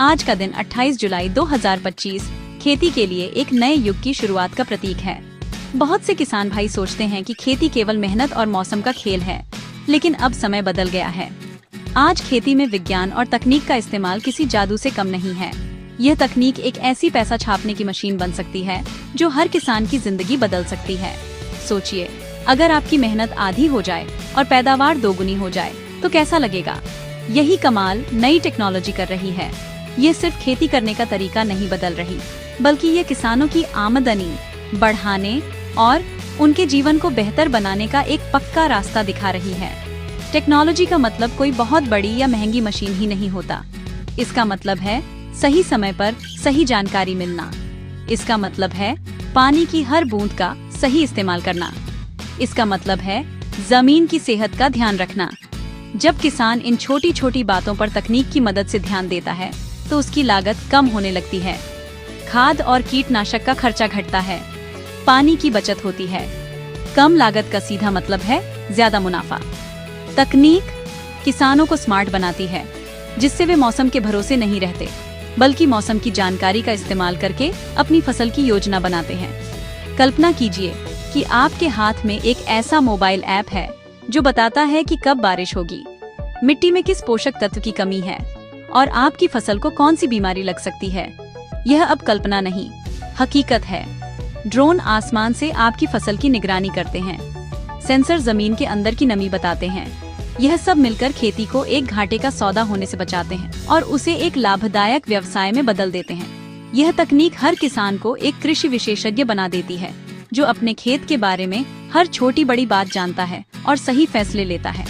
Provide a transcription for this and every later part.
आज का दिन 28 जुलाई 2025 खेती के लिए एक नए युग की शुरुआत का प्रतीक है। बहुत से किसान भाई सोचते हैं कि खेती केवल मेहनत और मौसम का खेल है, लेकिन अब समय बदल गया है। आज खेती में विज्ञान और तकनीक का इस्तेमाल किसी जादू से कम नहीं है। यह तकनीक एक ऐसी पैसा छापने की मशीन बन सकती है जो हर किसान की जिंदगी बदल सकती है। सोचिए, अगर आपकी मेहनत आधी हो जाए और पैदावार दोगुनी हो जाए तो कैसा लगेगा। यही कमाल नई टेक्नोलॉजी कर रही है। ये सिर्फ खेती करने का तरीका नहीं बदल रही, बल्कि ये किसानों की आमदनी बढ़ाने और उनके जीवन को बेहतर बनाने का एक पक्का रास्ता दिखा रही है। टेक्नोलॉजी का मतलब कोई बहुत बड़ी या महंगी मशीन ही नहीं होता। इसका मतलब है सही समय पर सही जानकारी मिलना। इसका मतलब है पानी की हर बूंद का सही इस्तेमाल करना। इसका मतलब है जमीन की सेहत का ध्यान रखना। जब किसान इन छोटी छोटी बातों पर तकनीक की मदद से ध्यान देता है तो उसकी लागत कम होने लगती है। खाद और कीटनाशक का खर्चा घटता है, पानी की बचत होती है। कम लागत का सीधा मतलब है ज्यादा मुनाफा। तकनीक किसानों को स्मार्ट बनाती है, जिससे वे मौसम के भरोसे नहीं रहते, बल्कि मौसम की जानकारी का इस्तेमाल करके अपनी फसल की योजना बनाते हैं। कल्पना कीजिए कि आपके हाथ में एक ऐसा मोबाइल ऐप है जो बताता है कि कब बारिश होगी, मिट्टी में किस पोषक तत्व की कमी है और आपकी फसल को कौन सी बीमारी लग सकती है। यह अब कल्पना नहीं, हकीकत है। ड्रोन आसमान से आपकी फसल की निगरानी करते हैं। सेंसर जमीन के अंदर की नमी बताते हैं। यह सब मिलकर खेती को एक घाटे का सौदा होने से बचाते हैं और उसे एक लाभदायक व्यवसाय में बदल देते हैं। यह तकनीक हर किसान को एक कृषि विशेषज्ञ बना देती है, जो अपने खेत के बारे में हर छोटी बड़ी बात जानता है और सही फैसले लेता है।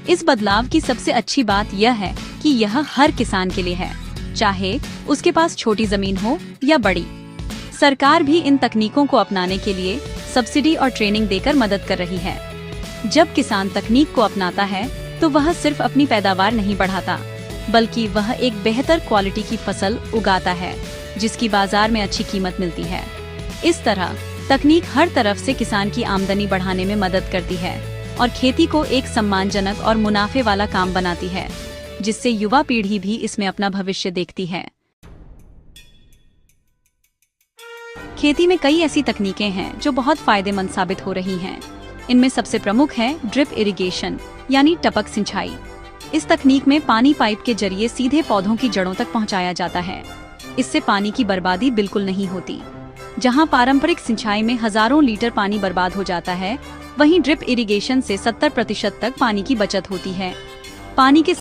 इस बदलाव की सबसे अच्छी बात यह है कि यह हर किसान के लिए है, चाहे उसके पास छोटी जमीन हो या बड़ी। सरकार भी इन तकनीकों को अपनाने के लिए सब्सिडी और ट्रेनिंग देकर मदद कर रही है। जब किसान तकनीक को अपनाता है तो वह सिर्फ अपनी पैदावार नहीं बढ़ाता, बल्कि वह एक बेहतर क्वालिटी की फसल उगाता है, जिसकी बाजार में अच्छी कीमत मिलती है। इस तरह तकनीक हर तरफ से किसान की आमदनी बढ़ाने में मदद करती है और खेती को एक सम्मानजनक और मुनाफे वाला काम बनाती है, जिससे युवा पीढ़ी भी इसमें अपना भविष्य देखती है। खेती में कई ऐसी तकनीकें हैं जो बहुत फायदेमंद साबित हो रही हैं। इनमें सबसे प्रमुख है ड्रिप इरिगेशन, यानी टपक सिंचाई। इस तकनीक में पानी पाइप के जरिए सीधे पौधों की जड़ों तक पहुंचाया जाता है। इससे पानी की बर्बादी बिल्कुल नहीं होती। जहां पारंपरिक सिंचाई में हजारों लीटर पानी बर्बाद हो जाता है, वहीं ड्रिप इरिगेशन से 70% तक पानी की बचत होती है। पानी के